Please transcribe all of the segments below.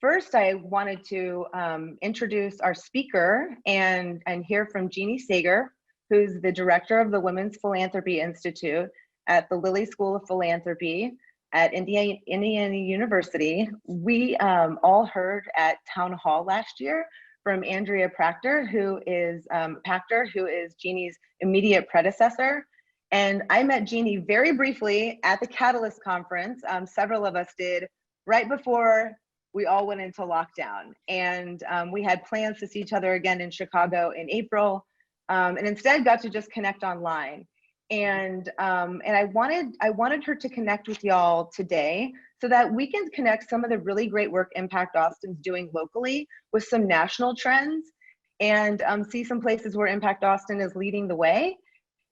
first I wanted to introduce our speaker and hear from Jeannie Sager, who's the director of the Women's Philanthropy Institute at the Lilly School of Philanthropy at Indiana University. We all heard at Town Hall last year from Andrea Pachter, who is Jeannie's immediate predecessor. And I met Jeannie very briefly at the Catalyst conference. Several of us did, right before we all went into lockdown. And we had plans to see each other again in Chicago in April, and instead got to just connect online. And I wanted her to connect with y'all today so that we can connect some of the really great work Impact Austin's doing locally with some national trends, and see some places where Impact Austin is leading the way.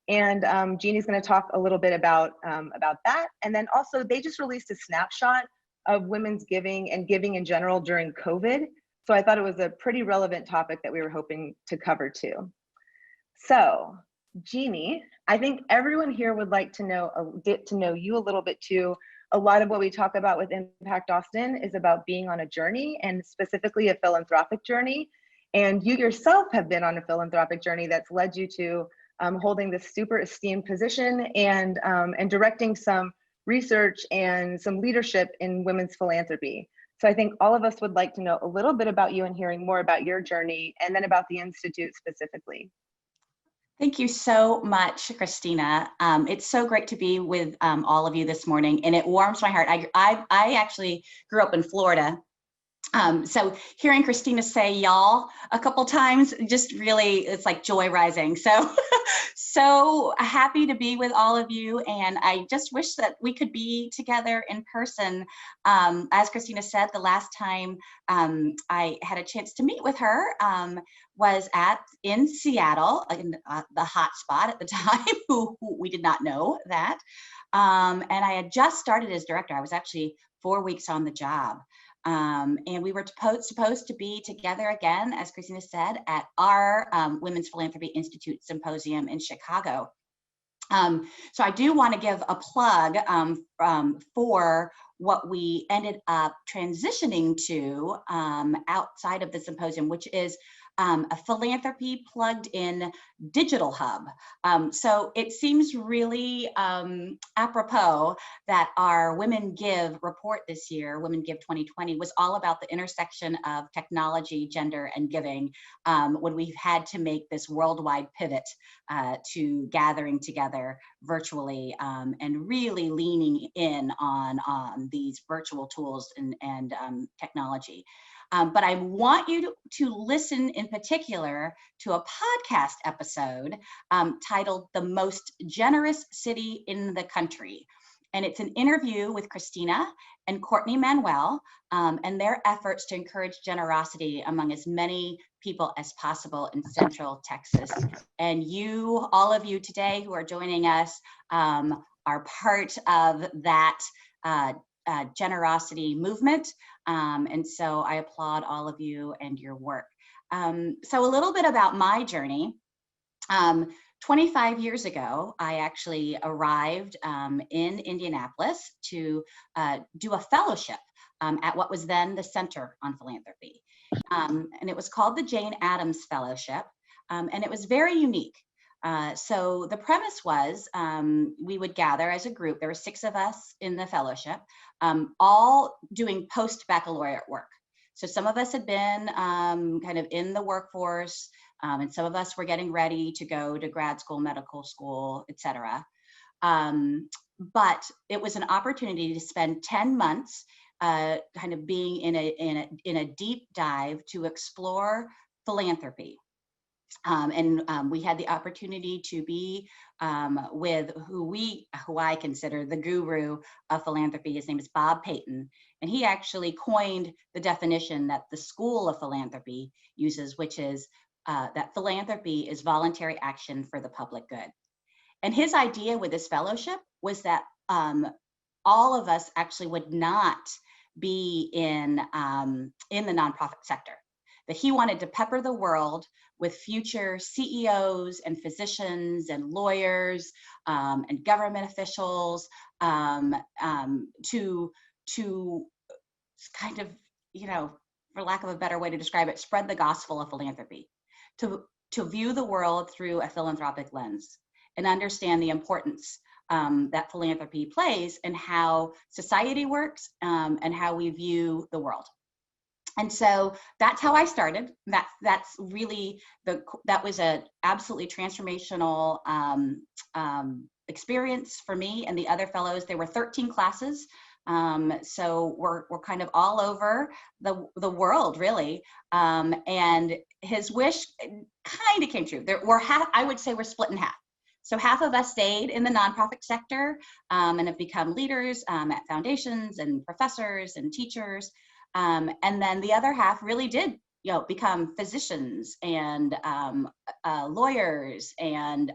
And Jeannie's going to talk a little bit about that. And then also, they just released a snapshot of women's giving and giving in general during COVID. So I thought it was a pretty relevant topic that we were hoping to cover too. So Jeannie, I think everyone here would like to get to know you a little bit too. A lot of what we talk about with Impact Austin is about being on a journey, and specifically a philanthropic journey. And you yourself have been on a philanthropic journey that's led you to holding this super esteemed position and directing some research and some leadership in women's philanthropy. So I think all of us would like to know a little bit about you and hearing more about your journey, and then about the Institute specifically. Thank you so much, Christina. It's so great to be with all of you this morning, and it warms my heart. I actually grew up in Florida. So hearing Christina say y'all a couple times, just really, it's like joy rising. So, so happy to be with all of you. And I just wish that we could be together in person. As Christina said, the last time I had a chance to meet with her was in Seattle, in the hot spot at the time, who we did not know that. And I had just started as director. I was actually 4 weeks on the job. And we were supposed to be together again, as Christina said, at our Women's Philanthropy Institute Symposium in Chicago. So I do want to give a plug for what we ended up transitioning to outside of the symposium, which is a philanthropy plugged in digital hub. So it seems really apropos that our Women Give report this year, Women Give 2020, was all about the intersection of technology, gender, and giving, when we've had to make this worldwide pivot to gathering together virtually and really leaning in on these virtual tools and technology. But I want you to listen in particular to a podcast episode titled "The Most Generous City in the Country." And it's an interview with Christina and Courtney Manuel and their efforts to encourage generosity among as many people as possible in Central Texas. And you, all of you today who are joining us, are part of that generosity movement. And so I applaud all of you and your work. So a little bit about my journey. 25 years ago, I actually arrived in Indianapolis to do a fellowship at what was then the Center on Philanthropy. And it was called the Jane Addams Fellowship. And it was very unique. So the premise was we would gather as a group. There were 6 of us in the fellowship, all doing post-baccalaureate work. So some of us had been kind of in the workforce, and some of us were getting ready to go to grad school, medical school, et cetera. But it was an opportunity to spend 10 months kind of being in a deep dive to explore philanthropy. And we had the opportunity to be with who I consider the guru of philanthropy. His name is Bob Payton, and he actually coined the definition that the School of Philanthropy uses, which is that philanthropy is voluntary action for the public good. And his idea with this fellowship was that all of us actually would not be in the nonprofit sector. That he wanted to pepper the world with future CEOs and physicians and lawyers and government officials to kind of for lack of a better way to describe it, spread the gospel of philanthropy, to view the world through a philanthropic lens and understand the importance that philanthropy plays in how society works and how we view the world. And so that's how I started. That's really that was a absolutely transformational experience for me and the other fellows. There were 13 classes. So we're kind of all over the world, really. And his wish kind of came true. I would say we're split in half. So half of us stayed in the nonprofit sector and have become leaders at foundations and professors and teachers. And then the other half really did, become physicians and lawyers and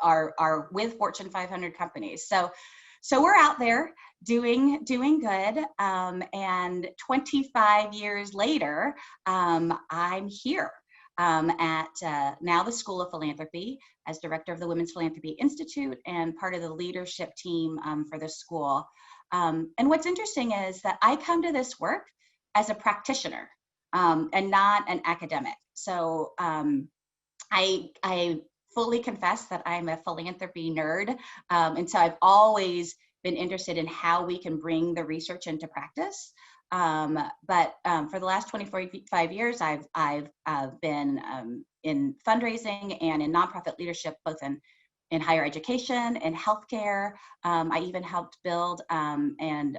are with Fortune 500 companies. So we're out there doing good. And 25 years later, I'm here at now the School of Philanthropy as director of the Women's Philanthropy Institute and part of the leadership team for the school. And what's interesting is that I come to this work as a practitioner and not an academic. So I fully confess that I'm a philanthropy nerd. And so I've always been interested in how we can bring the research into practice. But for the last 25 years, I've been in fundraising and in nonprofit leadership, both in higher education and healthcare. I even helped build and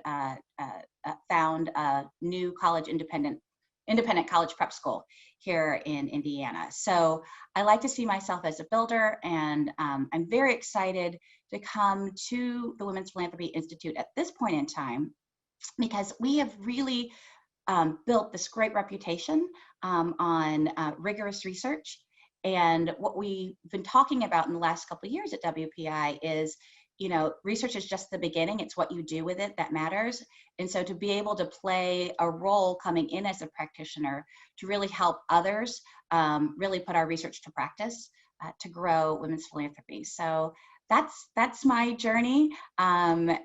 found a new college independent college prep school here in Indiana. So I like to see myself as a builder, and I'm very excited to come to the Women's Philanthropy Institute at this point in time, because we have really built this great reputation on rigorous research. And what we've been talking about in the last couple of years at WPI is, research is just the beginning. It's what you do with it that matters. And so to be able to play a role coming in as a practitioner to really help others, really put our research to practice to grow women's philanthropy. So that's my journey and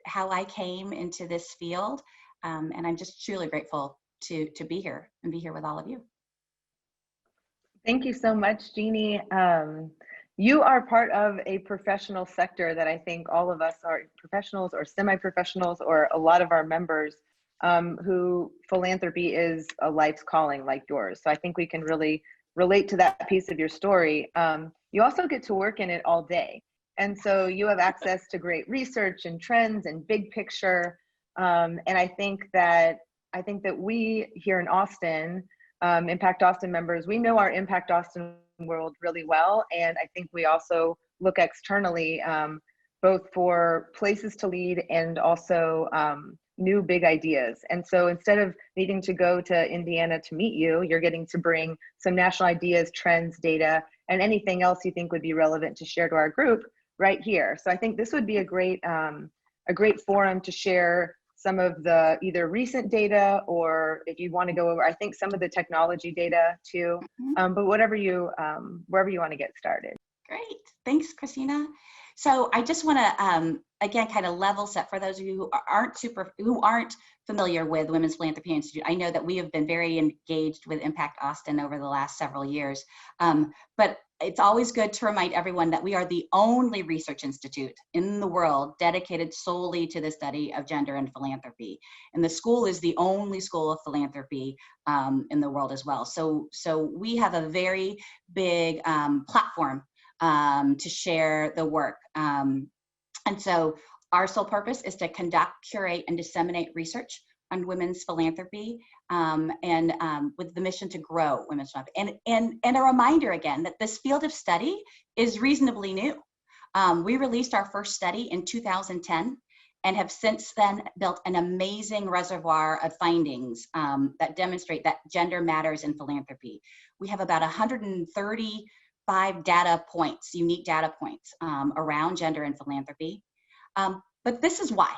how I came into this field. And I'm just truly grateful to be here and be here with all of you. Thank you so much, Jeannie. You are part of a professional sector that I think all of us are professionals or semi-professionals, or a lot of our members who philanthropy is a life's calling like yours. So I think we can really relate to that piece of your story. You also get to work in it all day. And so you have access to great research and trends and big picture. And I think that we here in Austin, Impact Austin members, we know our Impact Austin world really well. And I think we also look externally, both for places to lead and also new big ideas. And so instead of needing to go to Indiana to meet you, you're getting to bring some national ideas, trends, data, and anything else you think would be relevant to share to our group right here. So I think this would be a great forum to share some of the either recent data, or if you want to go over, I think some of the technology data too, but wherever you want to get started. Great, thanks, Christina. So I just want to again kind of level set for those of you who aren't familiar with Women's Philanthropy Institute. I know that we have been very engaged with Impact Austin over the last several years, but it's always good to remind everyone that we are the only research institute in the world dedicated solely to the study of gender and philanthropy. And the school is the only school of philanthropy in the world as well. So we have a very big platform to share the work. And so our sole purpose is to conduct, curate, and disseminate research on women's philanthropy, and with the mission to grow women's philanthropy. And a reminder again that this field of study is reasonably new. We released our first study in 2010 and have since then built an amazing reservoir of findings that demonstrate that gender matters in philanthropy. We have about 135 data points, unique data points around gender and philanthropy. But this is why.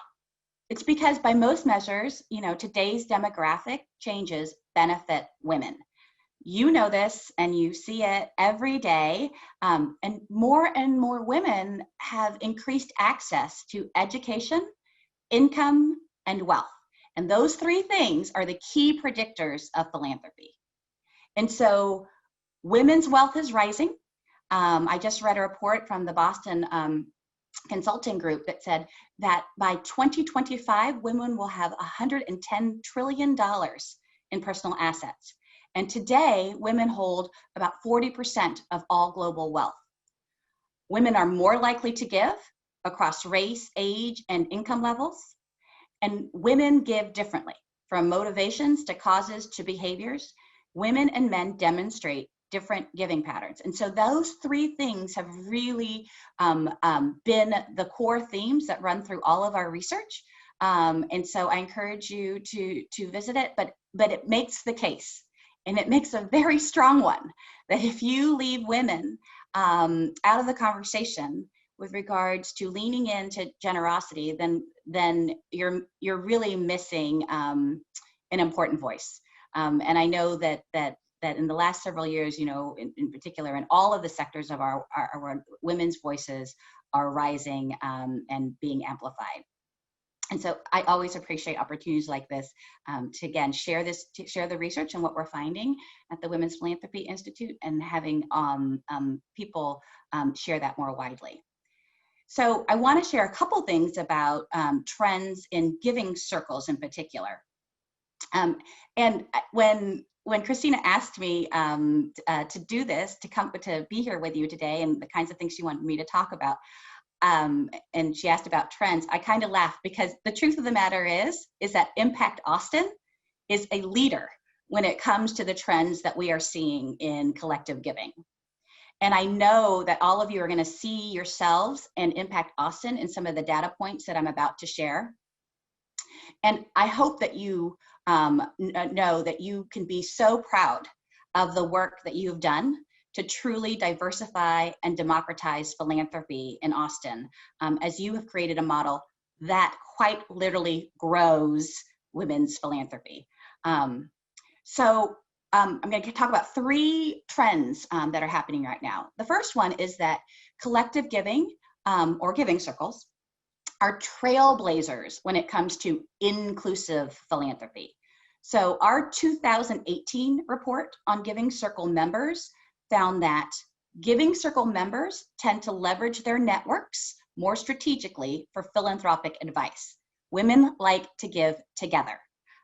It's because by most measures, today's demographic changes benefit women. You know this and you see it every day. And more women have increased access to education, income, and wealth. And those three things are the key predictors of philanthropy. And so women's wealth is rising. I just read a report from the Boston Consulting Group that said that by 2025, women will have $110 trillion in personal assets. And today, women hold about 40% of all global wealth. Women are more likely to give across race, age, and income levels. And women give differently, from motivations to causes to behaviors. Women and men demonstrate different giving patterns. And so those three things have really been the core themes that run through all of our research. And so I encourage you to visit it, but it makes the case, and it makes a very strong one, that if you leave women out of the conversation with regards to leaning into generosity, then you're really missing an important voice. And I know that in the last several years, you know, in particular, in all of the sectors of our women's voices are rising and being amplified. And so I always appreciate opportunities like this to again share the research and what we're finding at the Women's Philanthropy Institute, and having people share that more widely. So I want to share a couple things about trends in giving circles in particular. And when Christina asked me to do this, to be here with you today, and the kinds of things she wanted me to talk about, and she asked about trends, I kind of laughed, because the truth of the matter is that Impact Austin is a leader when it comes to the trends that we are seeing in collective giving. And I know that all of you are going to see yourselves in Impact Austin in some of the data points that I'm about to share. And I hope that you know that you can be so proud of the work that you've done to truly diversify and democratize philanthropy in Austin, as you have created a model that quite literally grows women's philanthropy. So I'm going to talk about three trends that are happening right now. The first one is that collective giving or giving circles are trailblazers when it comes to inclusive philanthropy. So our 2018 report on Giving Circle members found that Giving Circle members tend to leverage their networks more strategically for philanthropic advice. Women like to give together,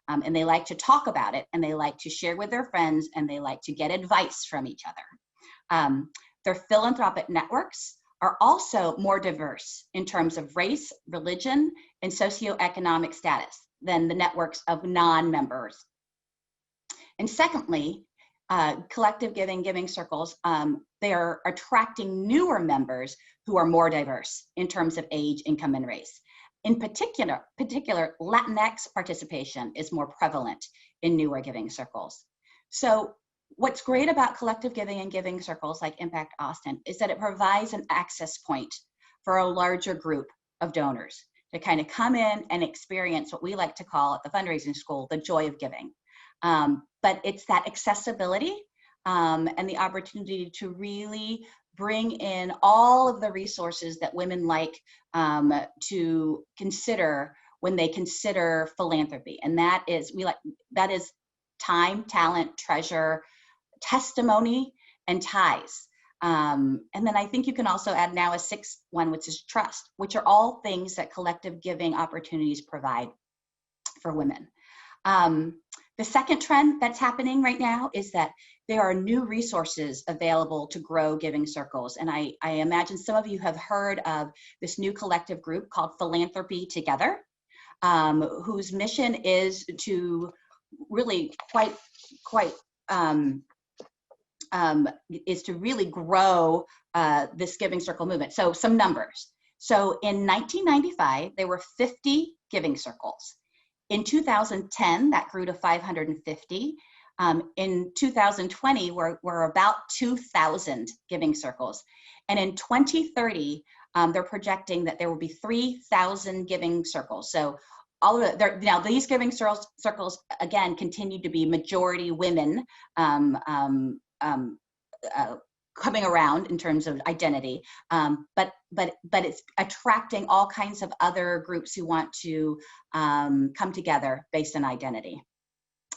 and they like to talk about it, and they like to share with their friends, and they like to get advice from each other. Their philanthropic networks are also more diverse in terms of race, religion, and socioeconomic status than the networks of non-members. And secondly, collective giving circles, they are attracting newer members who are more diverse in terms of age, income, and race. In particular, Latinx participation is more prevalent in newer giving circles. So what's great about collective giving and giving circles like Impact Austin is that it provides an access point for a larger group of donors to kind of come in and experience what we like to call at the fundraising school, the joy of giving. But it's that accessibility and the opportunity to really bring in all of the resources that women like to consider when they consider philanthropy. And that is time, talent, treasure, testimony, and ties. And then I think you can also add now a sixth one, which is trust, which are all things that collective giving opportunities provide for women. The second trend that's happening right now is that there are new resources available to grow giving circles. And I imagine some of you have heard of this new collective group called Philanthropy Together, whose mission is to really is to really grow this giving circle movement. So some numbers. So in 1995, there were 50 giving circles. In 2010, that grew to 550. In 2020, we're about 2,000 giving circles. And in 2030, they're projecting that there will be 3,000 giving circles. So all of now these giving circles, again, continue to be majority women coming around in terms of identity, but it's attracting all kinds of other groups who want to come together based on identity.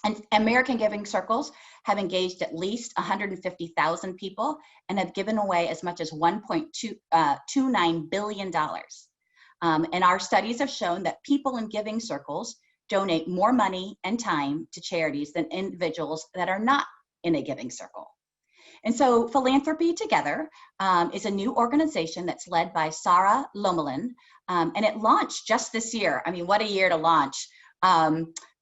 And American Giving Circles have engaged at least 150,000 people and have given away as much as $1.29 billion. And our studies have shown that people in giving circles donate more money and time to charities than individuals that are not in a giving circle. And so Philanthropy Together is a new organization that's led by Sarah Lomelin, and it launched just this year. I mean, what a year to launch.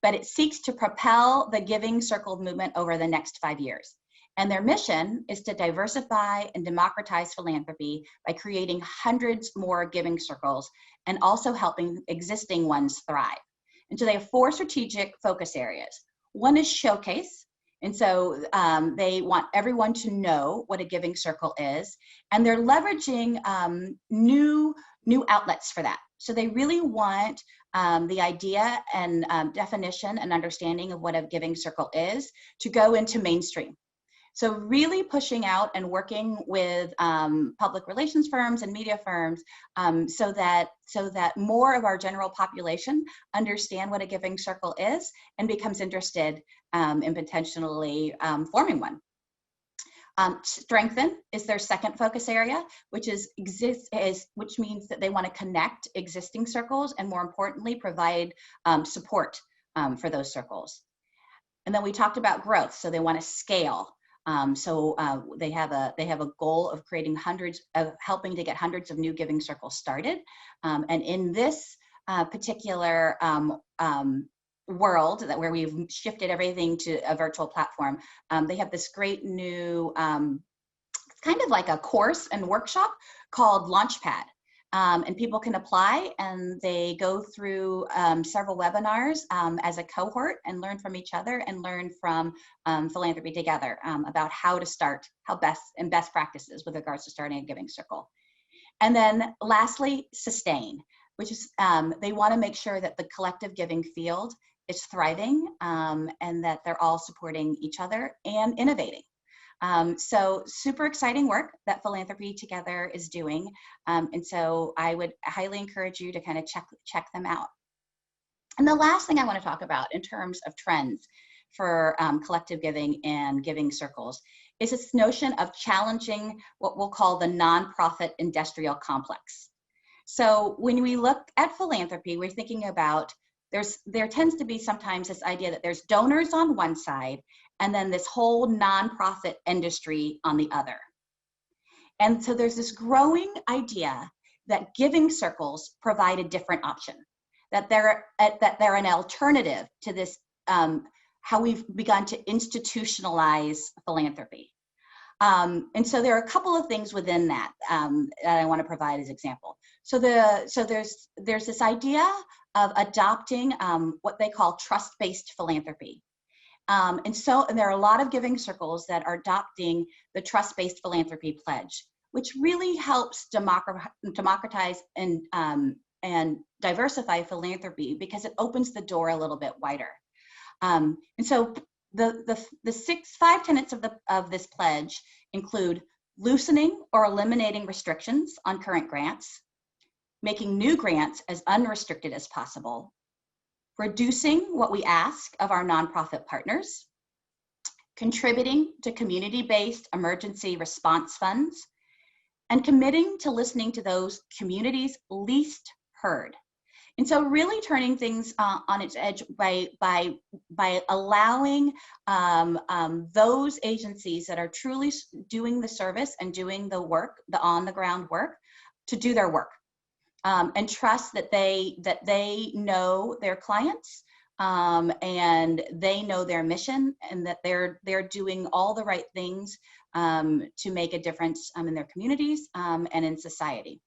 But it seeks to propel the giving circle movement over the next 5 years. And their mission is to diversify and democratize philanthropy by creating hundreds more giving circles and also helping existing ones thrive. And so they have 4 strategic focus areas. One is showcase. And so they want everyone to know what a giving circle is. And they're leveraging new outlets for that. So they really want the idea and definition and understanding of what a giving circle is to go into mainstream. So really pushing out and working with public relations firms and media firms so that more of our general population understand what a giving circle is and becomes interested in potentially forming one. Strengthen is their second focus area, which means that they want to connect existing circles and, more importantly, provide support for those circles. And then we talked about growth, so they want to scale. They have a goal of creating helping to get hundreds of new giving circles started. And in this particular world where we've shifted everything to a virtual platform, they have this great new kind of like a course and workshop called Launchpad. And people can apply and they go through several webinars as a cohort and learn from each other and learn from Philanthropy Together about how to start, best practices with regards to starting a giving circle. And then lastly, sustain, which is they want to make sure that the collective giving field is thriving and that they're all supporting each other and innovating. So super exciting work that Philanthropy Together is doing. And so I would highly encourage you to kind of check them out. And the last thing I want to talk about in terms of trends for collective giving and giving circles is this notion of challenging what we'll call the nonprofit industrial complex. So when we look at philanthropy, we're thinking about there tends to be sometimes this idea that there's donors on one side and then this whole nonprofit industry on the other. And so there's this growing idea that giving circles provide a different option, that they're an alternative to this, how we've begun to institutionalize philanthropy. And so there are a couple of things within that that I want to provide as example. So there's this idea of adopting what they call trust-based philanthropy. And there are a lot of giving circles that are adopting the trust-based philanthropy pledge, which really helps democratize and diversify philanthropy because it opens the door a little bit wider. And so the 5 tenets of this pledge include loosening or eliminating restrictions on current grants, making new grants as unrestricted as possible, reducing what we ask of our nonprofit partners, contributing to community-based emergency response funds, and committing to listening to those communities least heard. And so really turning things on its edge by allowing those agencies that are truly doing the service and doing the work, the on-the-ground work, to do their work. And trust that they know their clients and they know their mission and that they're doing all the right things to make a difference in their communities and in society.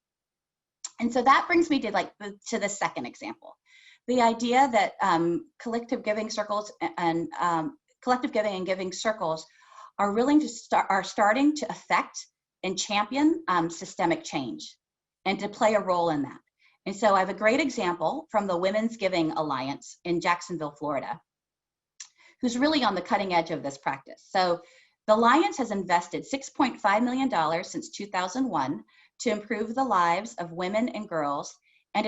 And so that brings me to the second example, the idea that collective giving circles and collective giving and giving circles are starting to affect and champion systemic change and to play a role in that. And so I have a great example from the Women's Giving Alliance in Jacksonville, Florida, who's really on the cutting edge of this practice. So The Alliance has invested $6.5 million since 2001 to improve the lives of women and girls, and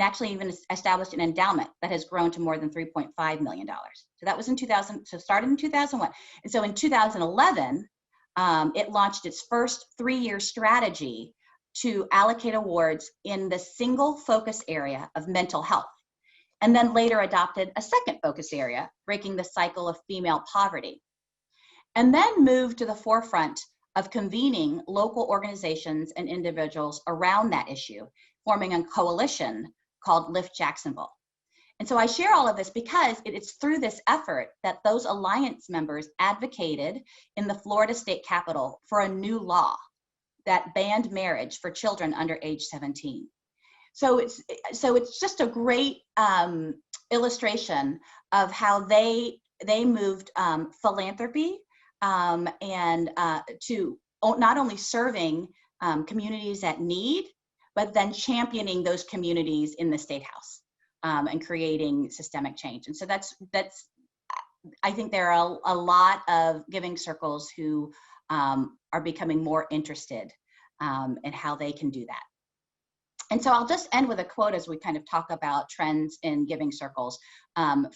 actually even established an endowment that has grown to more than $3.5 million. So that was in 2000, so started in 2001. And so in 2011, it launched its first 3-year strategy to allocate awards in the single focus area of mental health, and then later adopted a second focus area, breaking the cycle of female poverty, and then moved to the forefront of convening local organizations and individuals around that issue, forming a coalition called Lift Jacksonville. And so I share all of this because it's through this effort that those Alliance members advocated in the Florida State Capitol for a new law that banned marriage for children under age 17. So it's just a great illustration of how they moved philanthropy and to not only serving communities at need, but then championing those communities in the State House and creating systemic change. And so that's I think there are a lot of giving circles who are becoming more interested in how they can do that. And so I'll just end with a quote as we kind of talk about trends in giving circles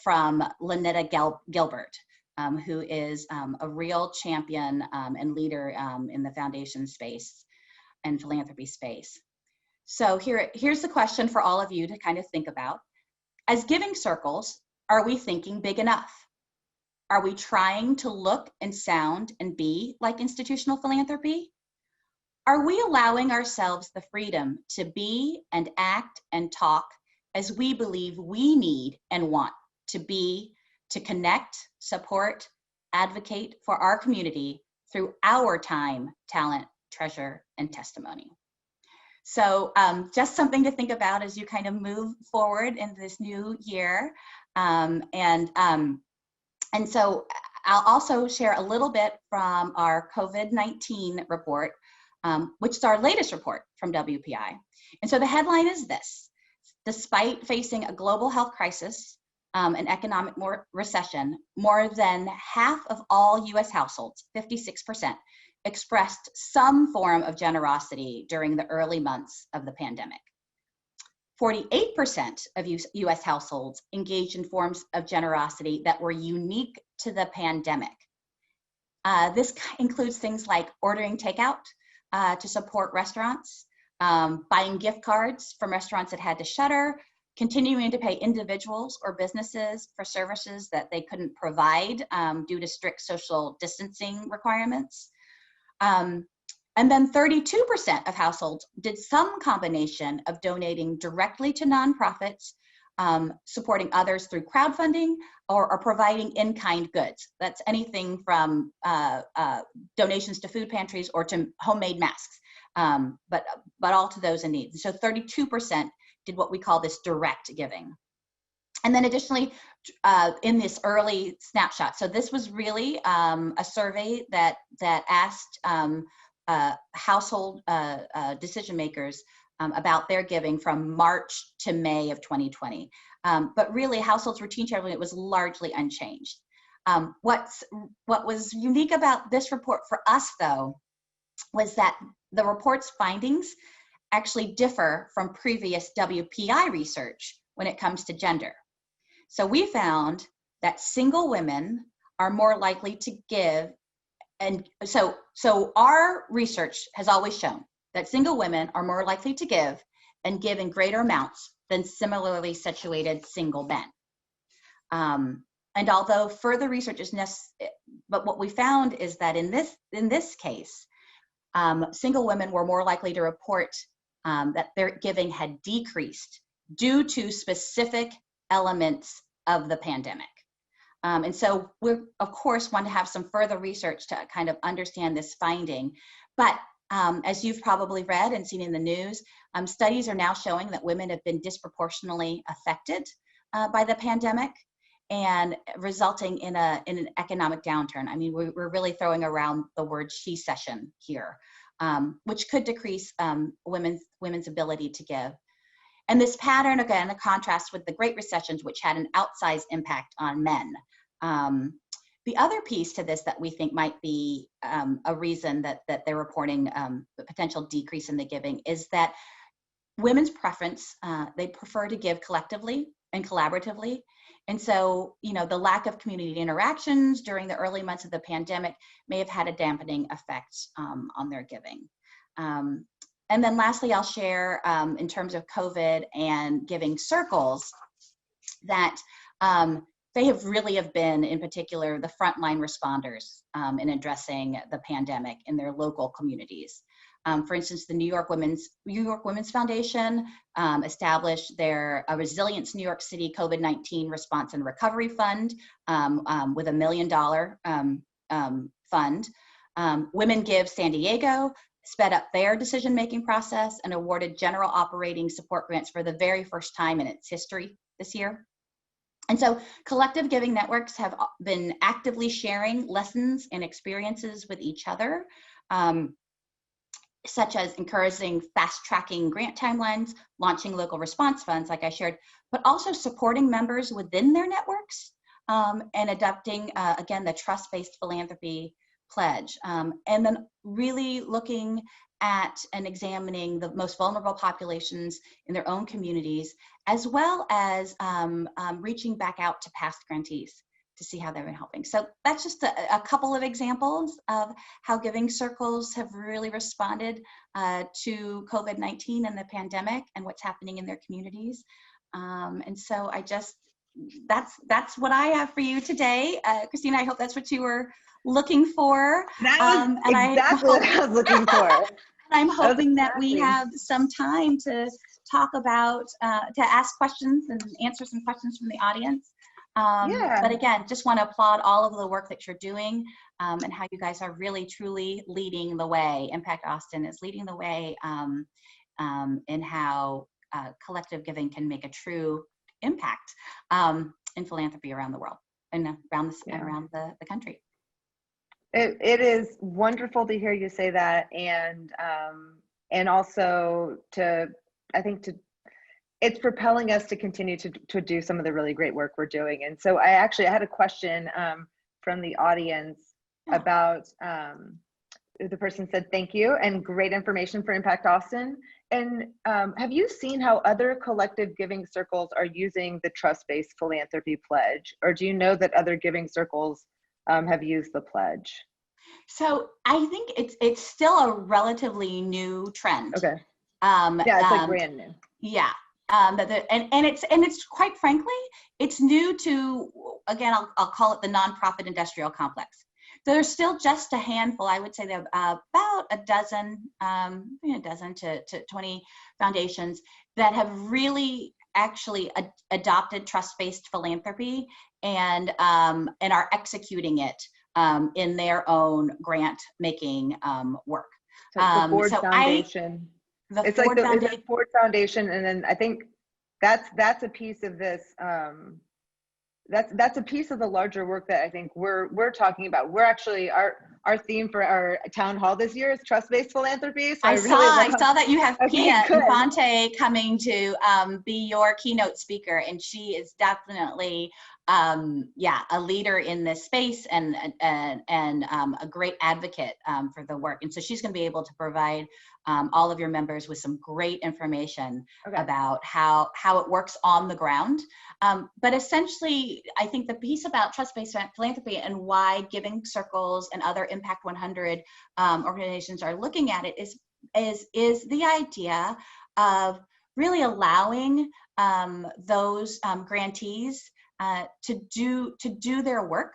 from Lynetta Gilbert, who is a real champion and leader in the foundation space and philanthropy space. So here's the question for all of you to kind of think about. As giving circles, are we thinking big enough? Are we trying to look and sound and be like institutional philanthropy? Are we allowing ourselves the freedom to be and act and talk as we believe we need and want to be, to connect, support, advocate for our community through our time, talent, treasure, and testimony? So just something to think about as you kind of move forward in this new year. And so I'll also share a little bit from our COVID-19 report, which is our latest report from WPI. And so the headline is this: despite facing a global health crisis and economic recession, more than half of all US households, 56%, expressed some form of generosity during the early months of the pandemic. 48% of US households engaged in forms of generosity that were unique to the pandemic. This includes things like ordering takeout to support restaurants, buying gift cards from restaurants that had to shutter, continuing to pay individuals or businesses for services that they couldn't provide due to strict social distancing requirements. And then 32% of households did some combination of donating directly to nonprofits, supporting others through crowdfunding, or providing in-kind goods. That's anything from donations to food pantries or to homemade masks, but all to those in need. So 32% did what we call this direct giving. And then additionally, in this early snapshot, so this was really a survey that asked household decision makers about their giving from March to May of 2020. But really, households' routine traveling was largely unchanged. What was unique about this report for us, though, was that the report's findings actually differ from previous WPI research when it comes to gender. So we found that single women are more likely to give, and so our research has always shown that single women are more likely to give and give in greater amounts than similarly situated single men. And although further research is necessary, but what we found is that in this case, single women were more likely to report that their giving had decreased due to specific elements of the pandemic. And so we, of course, want to have some further research to kind of understand this finding. But as you've probably read and seen in the news, studies are now showing that women have been disproportionately affected by the pandemic and resulting in an economic downturn. I mean, we're really throwing around the word she-cession here, which could decrease women's ability to give. And this pattern, again, a contrast with the Great Recessions, which had an outsized impact on men. The other piece to this that we think might be a reason that they're reporting the potential decrease in the giving is that women's preference, they prefer to give collectively and collaboratively. And so, the lack of community interactions during the early months of the pandemic may have had a dampening effect on their giving. And then lastly, I'll share in terms of COVID and giving circles that they have been, in particular, the frontline responders in addressing the pandemic in their local communities. For instance, the New York Women's Foundation established their Resilience New York City COVID-19 Response and Recovery Fund with $1 million fund. Women Give San Diego sped up their decision-making process and awarded general operating support grants for the very first time in its history this year. And so collective giving networks have been actively sharing lessons and experiences with each other, such as encouraging fast-tracking grant timelines, launching local response funds, like I shared, but also supporting members within their networks and adopting, again, the trust-based philanthropy pledge. And then really looking at and examining the most vulnerable populations in their own communities, as well as reaching back out to past grantees to see how they've been helping. So that's just a couple of examples of how giving circles have really responded to COVID-19 and the pandemic and what's happening in their communities. And so that's what I have for you today. Christina, I hope that's what you were looking for. That was exactly what I was looking for. I'm hoping that we have some time to talk about, to ask questions and answer some questions from the audience. But again, just want to applaud all of the work that you're doing and how you guys are really, truly leading the way. Impact Austin is leading the way in how collective giving can make a true impact in philanthropy around the world and around the country. It is wonderful to hear you say that, and also it's propelling us to continue to do some of the really great work we're doing. And so I had a question from the audience about, the person said, thank you and great information for Impact Austin. And have you seen how other collective giving circles are using the trust-based philanthropy pledge? Or do you know that other giving circles have used the pledge? So I think it's still a relatively new trend. Okay. It's like brand new. Yeah. And it's quite frankly, it's new to, again, I'll call it the nonprofit industrial complex. There's still just a handful, I would say there are about a dozen to 20 foundations that have really actually adopted trust-based philanthropy and are executing it in their own grant-making work. The Ford Foundation. It's like the Ford Foundation, and then I think that's a piece of this. That's a piece of the larger work that I think we're talking about. We're actually our theme for our town hall this year is trust-based philanthropy. So I saw that you have Pia Infante coming to be your keynote speaker, and she is definitely a leader in this space and a great advocate for the work. And so she's going to be able to provide all of your members with some great information about how it works on the ground. But essentially, I think the piece about trust-based philanthropy and why giving circles and other Impact 100 organizations are looking at it is the idea of really allowing those grantees to do their work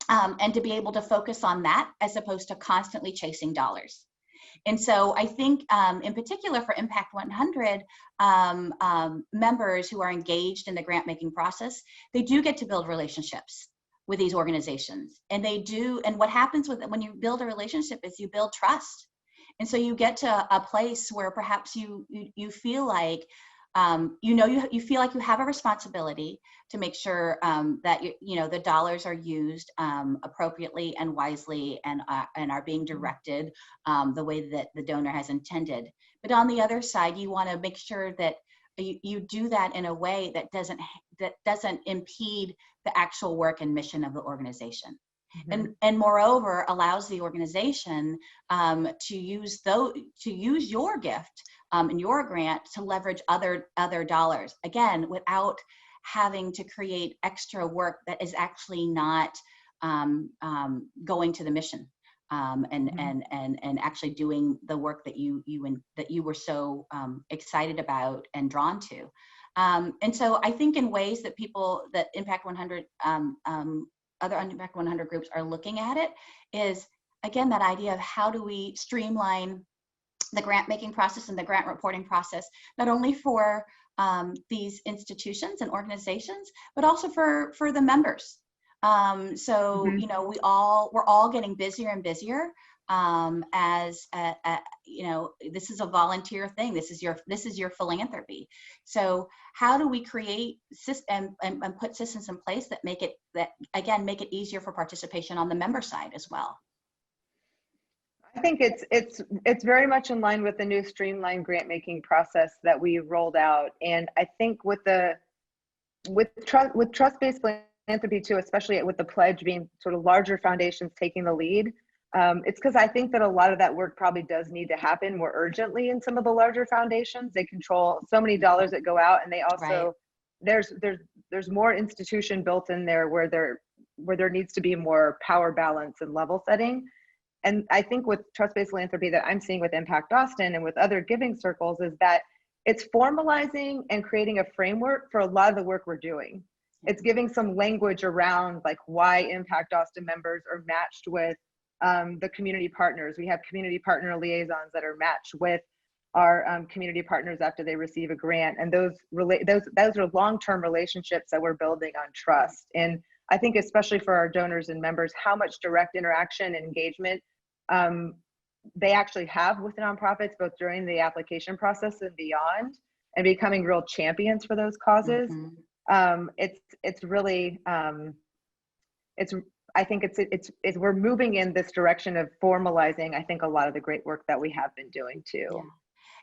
and to be able to focus on that as opposed to constantly chasing dollars. And so I think in particular for Impact 100 members who are engaged in the grant making process, they do get to build relationships with these organizations. And they do, and what happens when you build a relationship is you build trust. And so you get to a place where perhaps you feel like you feel like you have a responsibility to make sure that the dollars are used appropriately and wisely and are being directed the way that the donor has intended. But on the other side, you want to make sure that you do that in a way that doesn't impede the actual work and mission of the organization. And moreover allows the organization to use your gift and your grant to leverage other dollars, again, without having to create extra work that is actually not going to the mission and actually doing the work that you were so excited about and drawn to. And so I think in ways that Impact 100 other Impact 100 groups are looking at it is, again, that idea of how do we streamline the grant making process and the grant reporting process, not only for these institutions and organizations, but also for the members. So, you know, we're all getting busier and busier as you know, this is a volunteer thing. This is your philanthropy. So how do we create and put systems in place that make it easier for participation on the member side as well? I think it's very much in line with the new streamlined grant making process that we rolled out. And I think with trust-based philanthropy too, especially with the pledge being sort of larger foundations taking the lead, it's because I think that a lot of that work probably does need to happen more urgently in some of the larger foundations. They control so many dollars that go out, and they also there's more institution built in there where there needs to be more power balance and level setting. And I think with trust-based philanthropy that I'm seeing with Impact Austin and with other giving circles is that it's formalizing and creating a framework for a lot of the work we're doing. It's giving some language around like why Impact Austin members are matched with the community partners. We have community partner liaisons that are matched with our community partners after they receive a grant, and those are long-term relationships that we're building on trust. And I think especially for our donors and members, how much direct interaction and engagement they actually have with nonprofits, both during the application process and beyond, and becoming real champions for those causes. It's really I think we're moving in this direction of formalizing, I think, a lot of the great work that we have been doing too. Yeah.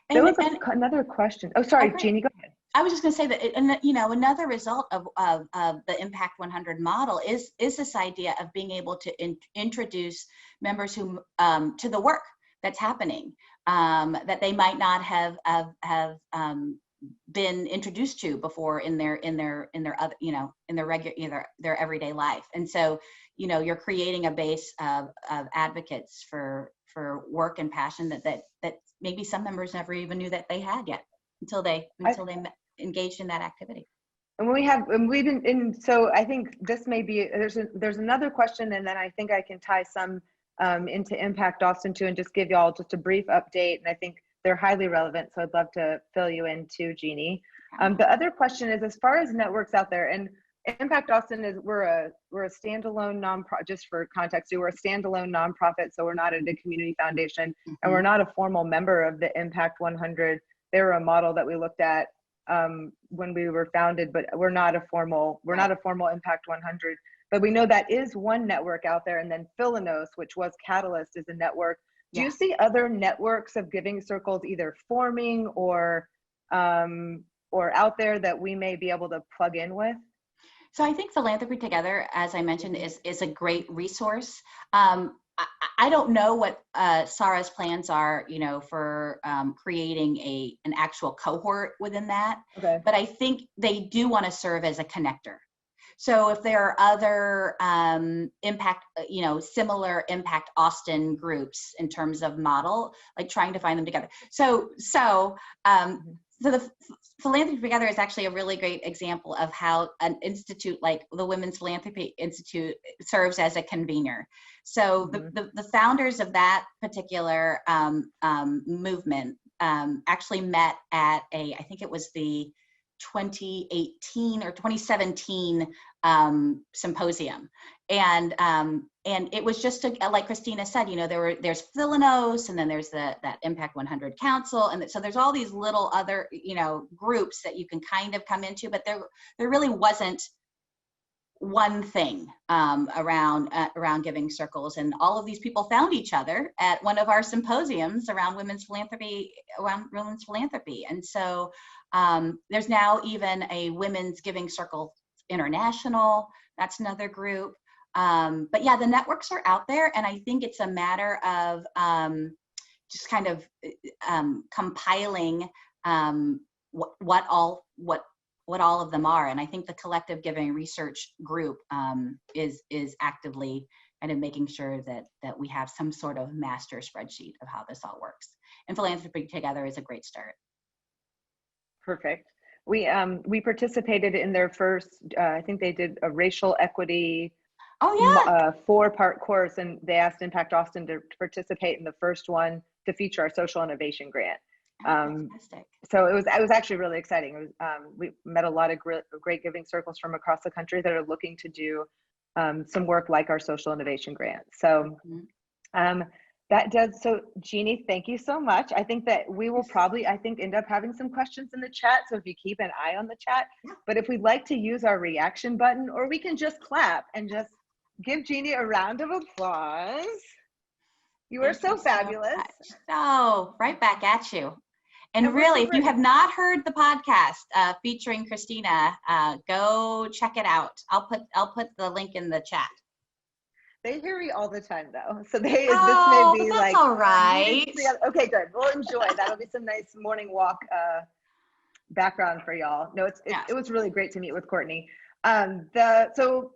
There was another question. Oh, sorry, okay. Jeannie, go ahead. I was just going to say that, you know, another result of the Impact 100 model is this idea of being able to introduce members who to the work that's happening that they might not have been introduced to before in their other, you know, in their everyday life. And so, you know, you're creating a base of advocates for work and passion that maybe some members never even knew that they had yet until they engaged in that activity. So I think this may be, there's another question, and then I think I can tie some into Impact Austin too, and just give y'all just a brief update. And I think they're highly relevant, so I'd love to fill you in too, Jeannie. The other question is, as far as networks out there, and Impact Austin is, we're a standalone nonprofit, just for context, we're a standalone nonprofit, so we're not a community foundation, and we're not a formal member of the Impact 100. They were a model that we looked at when we were founded, but we're not a formal Impact 100. But we know that is one network out there, and then Philanos, which was Catalyst, is a network. Do you see other networks of giving circles either forming or out there that we may be able to plug in with? So I think Philanthropy Together, as I mentioned, is a great resource. I don't know what Sarah's plans are, you know, for creating an actual cohort within that. Okay. But I think they do want to serve as a connector. So if there are other impact, you know, similar Impact Austin groups in terms of model, like trying to find them together. So the Philanthropy Together is actually a really great example of how an institute like the Women's Philanthropy Institute serves as a convener. So the founders of that particular movement actually met at I think it was the 2018 or 2017 symposium, and it was just like Christina said, you know, there's Philanos, and then there's that Impact 100 Council, and so there's all these little other, you know, groups that you can kind of come into, but there really wasn't one thing around giving circles, and all of these people found each other at one of our symposiums around women's philanthropy, and so There's now even a Women's Giving Circle International. That's another group. But yeah, the networks are out there, and I think it's a matter of just kind of compiling what all of them are. And I think the Collective Giving Research Group is actively kind of making sure that we have some sort of master spreadsheet of how this all works. And Philanthropy Together is a great start. Perfect. We participated in their first, I think they did a racial equity 4-part course, and they asked Impact Austin to participate in the first one to feature our social innovation grant. So it was actually really exciting. It was, we met a lot of great giving circles from across the country that are looking to do some work like our social innovation grant. So so Jeannie, thank you so much. I think that we will probably, end up having some questions in the chat. So if you keep an eye on the chat, but if we'd like to use our reaction button, or we can just clap and just give Jeannie a round of applause. You are so fabulous. Oh, right back at you. And really, if you have not heard the podcast featuring Christina, go check it out. I'll put the link in the chat. They hear me all the time though, so this may be that's like all right. Okay, good. We'll enjoy. That'll be some nice morning walk background for y'all. No, it was really great to meet with Courtney. So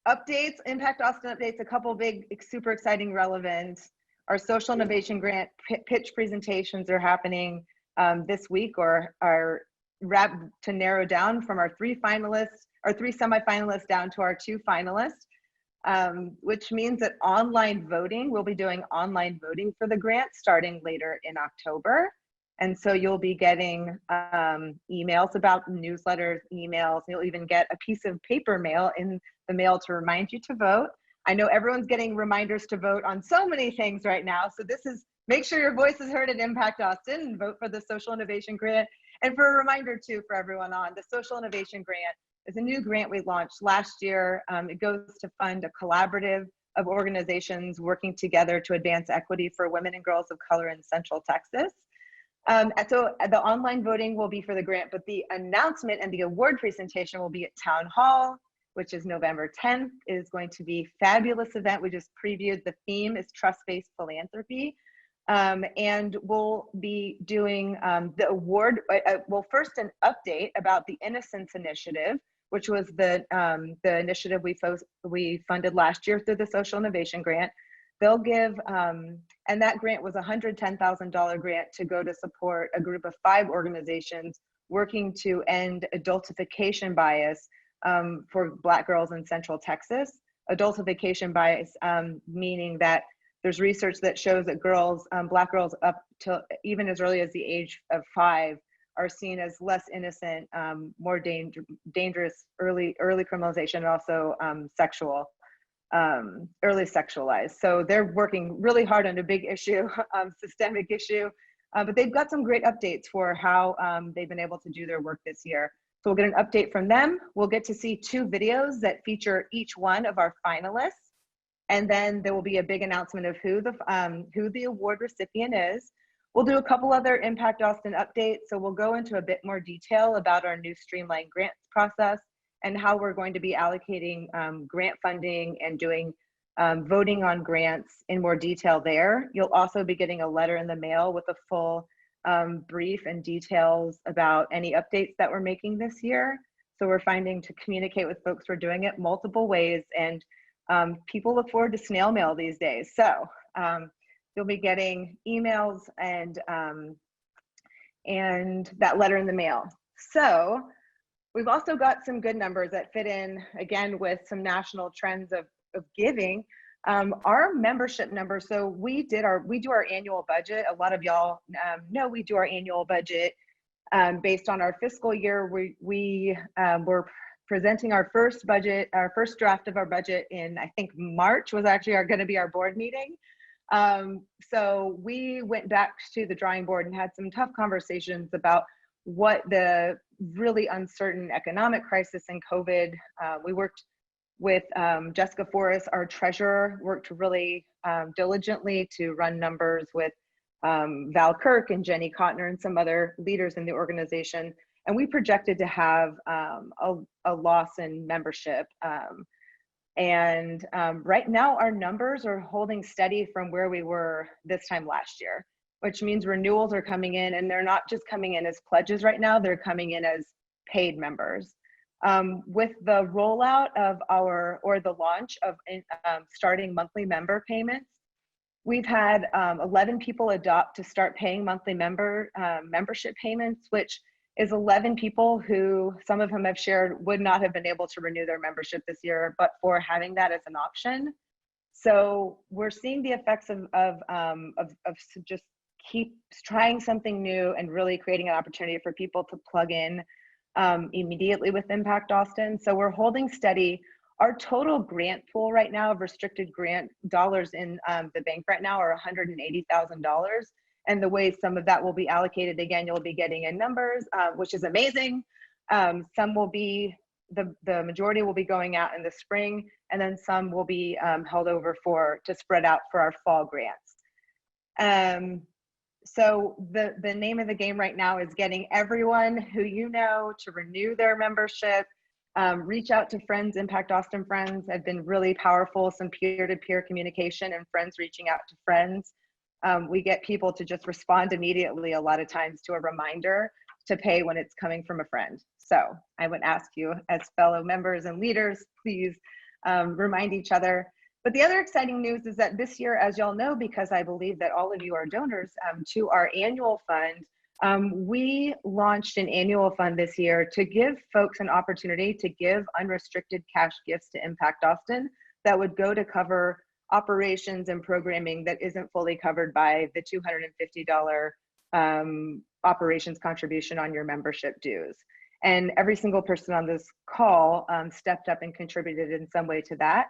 updates, Impact Austin updates, a couple big, super exciting, relevant. Our social innovation grant pitch presentations are happening this week, or are wrapped to narrow down from our 3 semifinalists down to our 2 finalists, which means that we'll be doing online voting for the grant starting later in October. And so you'll be getting emails about newsletters, emails. You'll even get a piece of paper mail in the mail to remind you to vote. I know everyone's getting reminders to vote on so many things right now. So this is, make sure your voice is heard at Impact Austin and vote for the Social Innovation Grant. And for a reminder too, for everyone on, the Social Innovation Grant is a new grant we launched last year. It goes to fund a collaborative of organizations working together to advance equity for women and girls of color in Central Texas. So the online voting will be for the grant, but the announcement and the award presentation will be at Town Hall, which is November 10th. It is going to be a fabulous event. We just previewed. The theme is trust-based philanthropy. And we'll be doing the award. Well, first an update about the Innocence Initiative, which was the initiative we funded last year through the Social Innovation Grant. They'll give, and that grant was a $110,000 grant to go to support a group of 5 organizations working to end adultification bias for Black girls in Central Texas. Adultification bias meaning that there's research that shows that girls, Black girls up to even as early as the age of 5 are seen as less innocent, more dangerous, early criminalization, and also early sexualized. So they're working really hard on a big issue, systemic issue, but they've got some great updates for how they've been able to do their work this year. So we'll get an update from them. We'll get to see 2 videos that feature each one of our finalists. And then there will be a big announcement of who the award recipient is. We'll do a couple other Impact Austin updates. So we'll go into a bit more detail about our new streamlined grants process and how we're going to be allocating grant funding and doing voting on grants in more detail there. You'll also be getting a letter in the mail with a full brief and details about any updates that we're making this year. So we're finding to communicate with folks, we're doing it multiple ways, and people look forward to snail mail these days. So you'll be getting emails and that letter in the mail. So we've also got some good numbers that fit in, again, with some national trends of giving. Our membership numbers, so we do our annual budget. A lot of y'all know we do our annual budget based on our fiscal year. We're presenting our first budget, our first draft of our budget in, I think March was actually going to be our board meeting. So we went back to the drawing board and had some tough conversations about what the really uncertain economic crisis and COVID. We worked with Jessica Forrest, our treasurer, worked really diligently to run numbers with Val Kirk and Jenny Cotner and some other leaders in the organization. And we projected to have a loss in membership. Right now our numbers are holding steady from where we were this time last year, which means renewals are coming in, and they're not just coming in as pledges right now, they're coming in as paid members. With the rollout of the launch of starting monthly member payments, we've had 11 people adopt to start paying monthly membership payments, which is 11 people who, some of whom have shared, would not have been able to renew their membership this year, but for having that as an option. So we're seeing the effects of just keep trying something new and really creating an opportunity for people to plug in immediately with Impact Austin. So we're holding steady. Our total grant pool right now of restricted grant dollars in the bank right now are $180,000. And the way some of that will be allocated, again, you'll be getting in numbers, which is amazing. Some will be, the majority will be going out in the spring, and then some will be held over to spread out for our fall grants. So the name of the game right now is getting everyone who you know to renew their membership. Reach out to friends. Impact Austin friends have been really powerful, some peer-to-peer communication and friends reaching out to friends. We get people to just respond immediately a lot of times to a reminder to pay when it's coming from a friend. So I would ask you as fellow members and leaders, please remind each other. But the other exciting news is that this year, as y'all know, because I believe that all of you are donors to our annual fund, we launched an annual fund this year to give folks an opportunity to give unrestricted cash gifts to Impact Austin that would go to cover operations and programming that isn't fully covered by the $250 operations contribution on your membership dues. And every single person on this call stepped up and contributed in some way to that.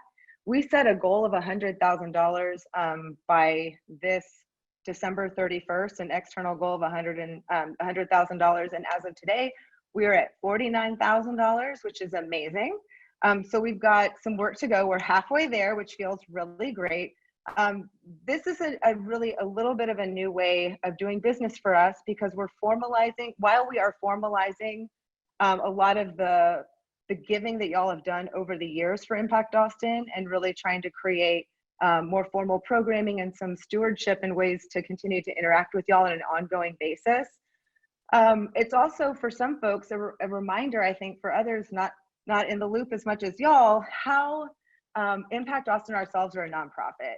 We set a goal of $100,000 by this December 31st, an external goal of $100,000. And as of today, we are at $49,000, which is amazing. So we've got some work to go. We're halfway there, which feels really great. This is a little bit of a new way of doing business for us, because we're formalizing, while we are formalizing a lot of the giving that y'all have done over the years for Impact Austin, and really trying to create more formal programming and some stewardship and ways to continue to interact with y'all on an ongoing basis. It's also, for some folks, a reminder, I think, for others not in the loop as much as y'all, how Impact Austin ourselves are a nonprofit,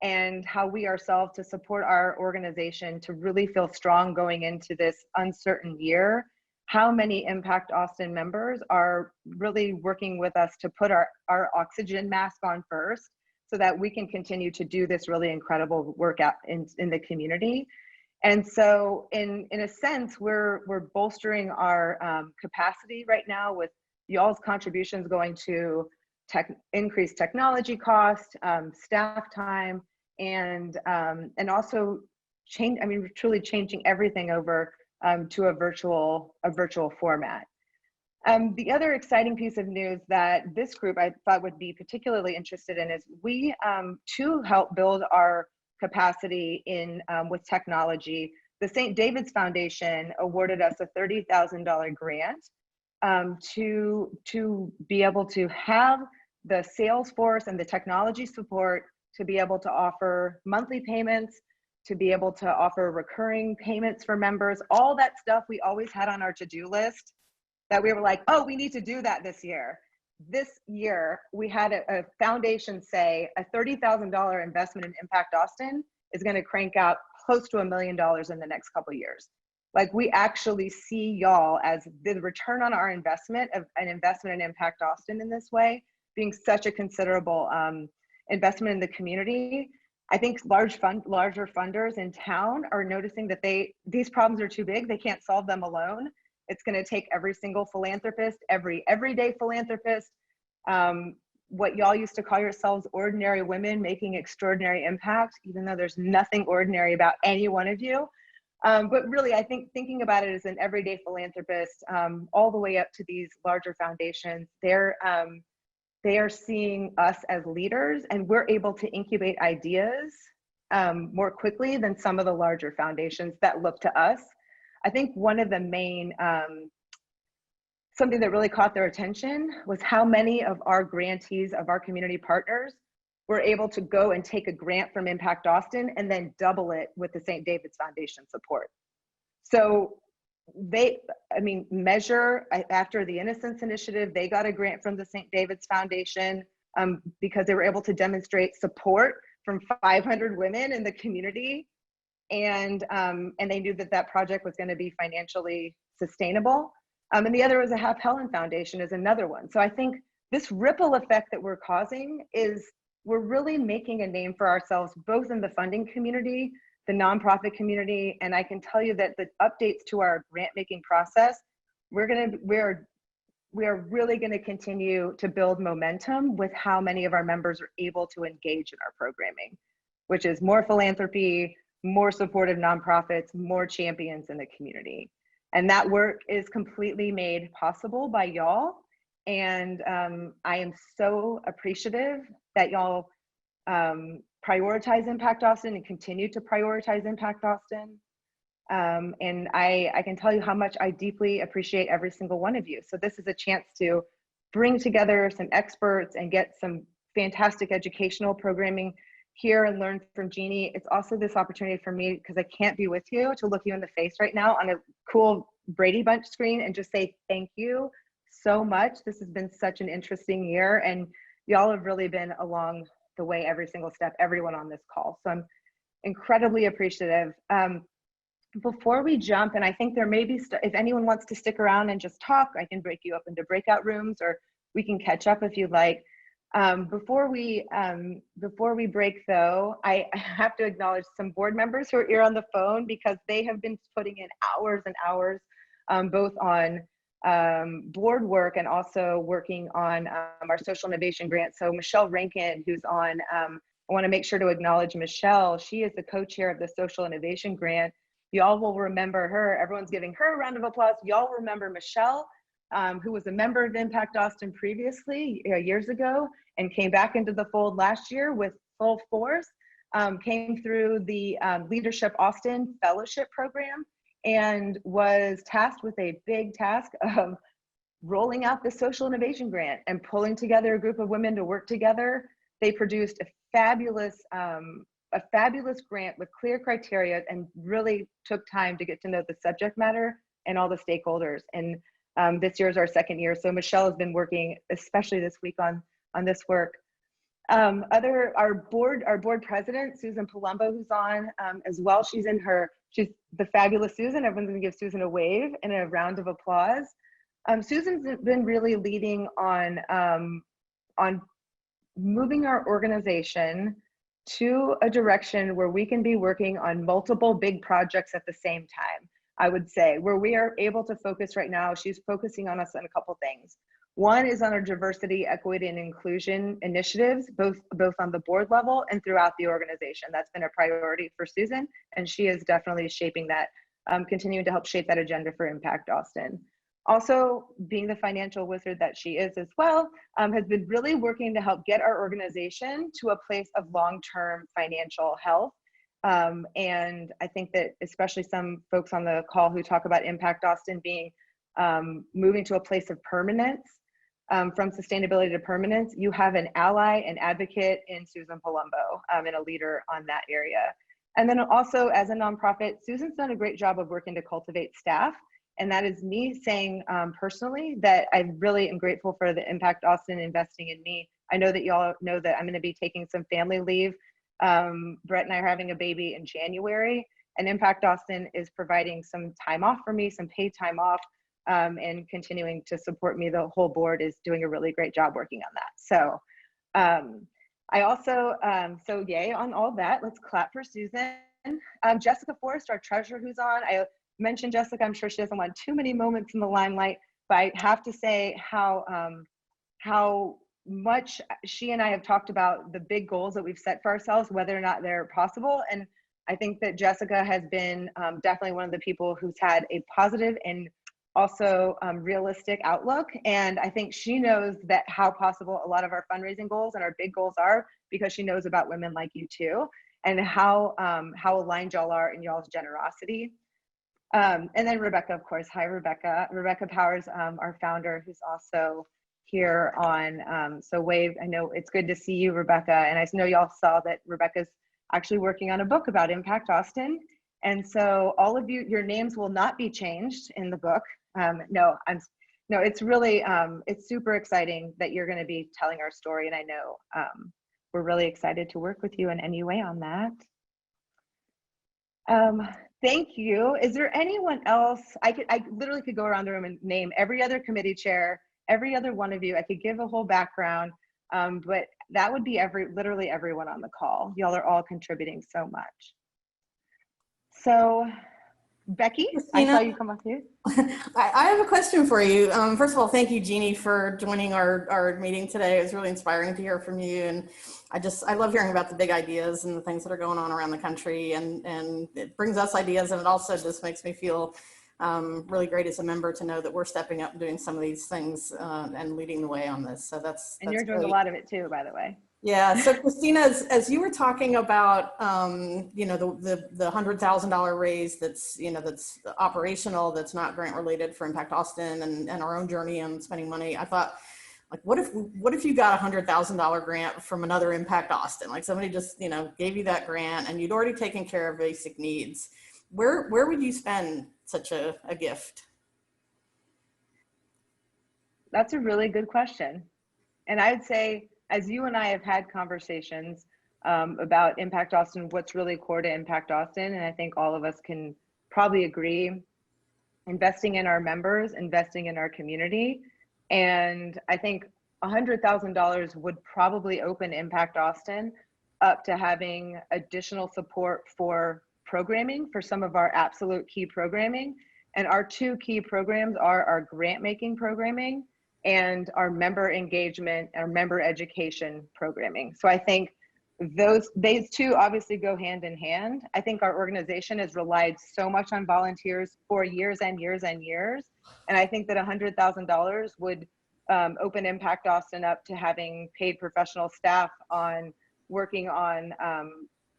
and how we ourselves, to support our organization to really feel strong going into this uncertain year, how many Impact Austin members are really working with us to put our oxygen mask on first, so that we can continue to do this really incredible work out in the community. And so in a sense, we're bolstering our capacity right now with y'all's contributions going to increased technology cost, staff time, and also truly changing everything over to a virtual format. The other exciting piece of news that this group I thought would be particularly interested in is we, to help build our capacity with technology, the St. David's Foundation awarded us a $30,000 grant to be able to have the sales force and the technology support to be able to offer monthly payments, to be able to offer recurring payments for members, all that stuff we always had on our to-do list that we were like, oh, we need to do that this year. This year, we had a foundation say a $30,000 investment in Impact Austin is going to crank out close to $1 million in the next couple of years. Like, we actually see y'all as the return on our investment of an investment in Impact Austin in this way being such a considerable investment in the community. I think larger funders in town are noticing that these problems are too big. They can't solve them alone. It's going to take every single philanthropist, everyday philanthropist, what y'all used to call yourselves ordinary women making extraordinary impact, even though there's nothing ordinary about any one of you. But really, I think thinking about it as an everyday philanthropist, all the way up to these larger foundations, they are seeing us as leaders, and we're able to incubate ideas more quickly than some of the larger foundations that look to us. I think one of the main something that really caught their attention was how many of our grantees, of our community partners, were able to go and take a grant from Impact Austin and then double it with the St. David's Foundation support. So Measure, after the Innocence Initiative, they got a grant from the St. David's Foundation because they were able to demonstrate support from 500 women in the community. And they knew that that project was going to be financially sustainable. And the other was a Half Helen Foundation is another one. So I think this ripple effect that we're causing is we're really making a name for ourselves, both in the funding community, the nonprofit community, and I can tell you that the updates to our grant making process, we are really going to continue to build momentum with how many of our members are able to engage in our programming, which is more philanthropy, more supportive nonprofits, more champions in the community. And that work is completely made possible by y'all. And I am so appreciative that y'all prioritize Impact Austin and continue to prioritize Impact Austin. And I can tell you how much I deeply appreciate every single one of you. So this is a chance to bring together some experts and get some fantastic educational programming here and learn from Jeannie. It's also this opportunity for me, because I can't be with you, to look you in the face right now on a cool Brady Bunch screen and just say thank you so much. This has been such an interesting year, and y'all have really been along the way every single step, everyone on this call. So I'm incredibly appreciative. Before we jump, and I think there may be, if anyone wants to stick around and just talk, I can break you up into breakout rooms, or we can catch up if you'd like. Before we break though, I have to acknowledge some board members who are here on the phone, because they have been putting in hours and hours, both on board work and also working on our social innovation grant. So Michelle Rankin, who's on, I want to make sure to acknowledge Michelle. She is the co-chair of the social innovation grant. Y'all will remember her. Everyone's giving her a round of applause. Y'all remember Michelle, who was a member of Impact Austin previously, years ago, and came back into the fold last year with full force, came through the Leadership Austin Fellowship Program, and was tasked with a big task of rolling out the social innovation grant and pulling together a group of women to work together. They produced a fabulous grant with clear criteria, and really took time to get to know the subject matter and all the stakeholders. And this year is our second year. So Michelle has been working, especially this week, on this work. Our board president, Susan Palumbo, who's on as well. She's the fabulous Susan. Everyone's gonna give Susan a wave and a round of applause. Susan's been really leading on moving our organization to a direction where we can be working on multiple big projects at the same time. I would say where we are able to focus right now, she's focusing on us on a couple things. One is on our diversity, equity, and inclusion initiatives, both on the board level and throughout the organization. That's been a priority for Susan, and she is definitely shaping that, continuing to help shape that agenda for Impact Austin. Also, being the financial wizard that she is as well, has been really working to help get our organization to a place of long-term financial health. And I think that especially some folks on the call who talk about Impact Austin being moving to a place of permanence, from sustainability to permanence, you have an ally, an advocate in Susan Palumbo, and a leader on that area. And then also, as a nonprofit, Susan's done a great job of working to cultivate staff. And that is me saying personally that I really am grateful for the Impact Austin investing in me. I know that y'all know that I'm going to be taking some family leave. Brett and I are having a baby in January, and Impact Austin is providing some time off for me, some paid time off, and continuing to support me. The whole board is doing a really great job working on that. So I also, so yay on all that. Let's clap for Susan. Jessica Forrest, our treasurer, who's on. I mentioned Jessica. I'm sure she doesn't want too many moments in the limelight, but I have to say how much she and I have talked about the big goals that we've set for ourselves, whether or not they're possible. And I think that Jessica has been definitely one of the people who's had a positive and also realistic outlook. And I think she knows that how possible a lot of our fundraising goals and our big goals are, because she knows about women like you too, and how aligned y'all are in y'all's generosity. And then Rebecca, of course. Hi, Rebecca. Rebecca Powers, our founder, who's also here on, so wave. I know it's good to see you, Rebecca. And I know y'all saw that Rebecca's actually working on a book about Impact Austin. And so all of you, your names will not be changed in the book. No, it's really, it's super exciting that you're going to be telling our story. And I know we're really excited to work with you in any way on that. Thank you. Is there anyone else? I literally could go around the room and name every other committee chair, every other one of you. I could give a whole background, but that would be literally everyone on the call. Y'all are all contributing so much. So Becky, Christina, I saw you come up here. I have a question for you. First of all, thank you, Jeannie, for joining our meeting today. It was really inspiring to hear from you. And I love hearing about the big ideas and the things that are going on around the country. And it brings us ideas. And it also just makes me feel really great as a member to know that we're stepping up and doing some of these things and leading the way on this. So that's you're doing great. A lot of it too, by the way. Yeah. So Christina, as you were talking about, you know, the $100,000 raise that's, you know, that's operational, that's not grant related for Impact Austin and our own journey on spending money, I thought, like, what if you got $100,000 grant from another Impact Austin? Like somebody just, you know, gave you that grant and you'd already taken care of basic needs. Where would you spend such a gift? That's a really good question. And I'd say, as you and I have had conversations about Impact Austin, what's really core to Impact Austin, and I think all of us can probably agree, investing in our members, investing in our community. And I think $100,000 would probably open Impact Austin up to having additional support for programming, for some of our absolute key programming. And our two key programs are our grant making programming and our member engagement, our member education programming. So I think these two obviously go hand in hand. I think our organization has relied so much on volunteers for years and years and years. And I think that $100,000 would open Impact Austin up to having paid professional staff on working on,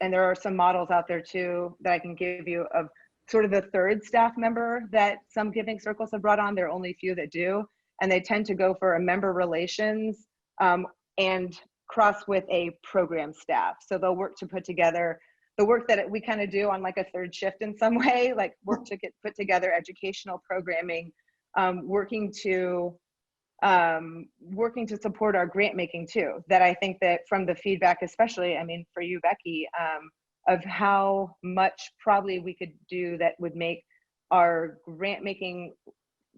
and there are some models out there too that I can give you of sort of the third staff member that some giving circles have brought on. There are only a few that do. And they tend to go for a member relations and cross with a program staff. So they'll work to put together the work that we kind of do on like a third shift in some way, like work to put together educational programming, working to support our grant making too. That I think that from the feedback, especially, I mean, for you, Becky, of how much probably we could do that would make our grant making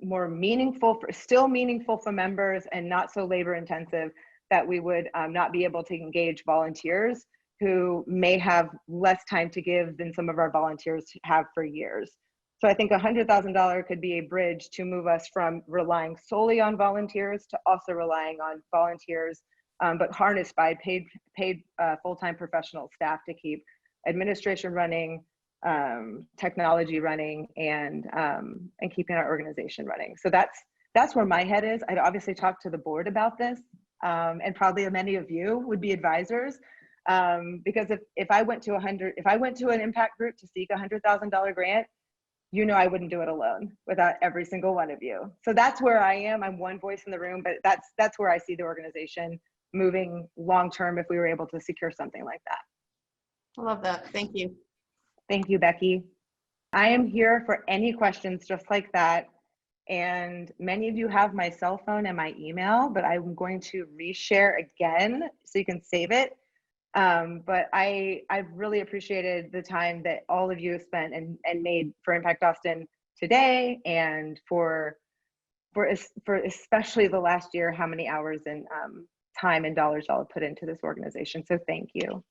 more meaningful, still meaningful for members and not so labor intensive, that we would not be able to engage volunteers who may have less time to give than some of our volunteers have for years. So I think $100,000 could be a bridge to move us from relying solely on volunteers to also relying on volunteers, but harnessed by paid full-time professional staff to keep administration running, technology running, and keeping our organization running. So that's where my head is. I'd obviously talk to the board about this, and probably many of you would be advisors, because if I went to an impact group to seek $100,000 grant, you know, I wouldn't do it alone without every single one of you. So that's where I am. I'm one voice in the room, but that's where I see the organization moving long term if we were able to secure something like that. I love that. Thank you. Thank you, Becky. I am here for any questions just like that. And many of you have my cell phone and my email, but I'm going to reshare again so you can save it. But I've really appreciated the time that all of you have spent and made for Impact Austin today, and for especially the last year, how many hours and time and dollars y'all have put into this organization. So thank you.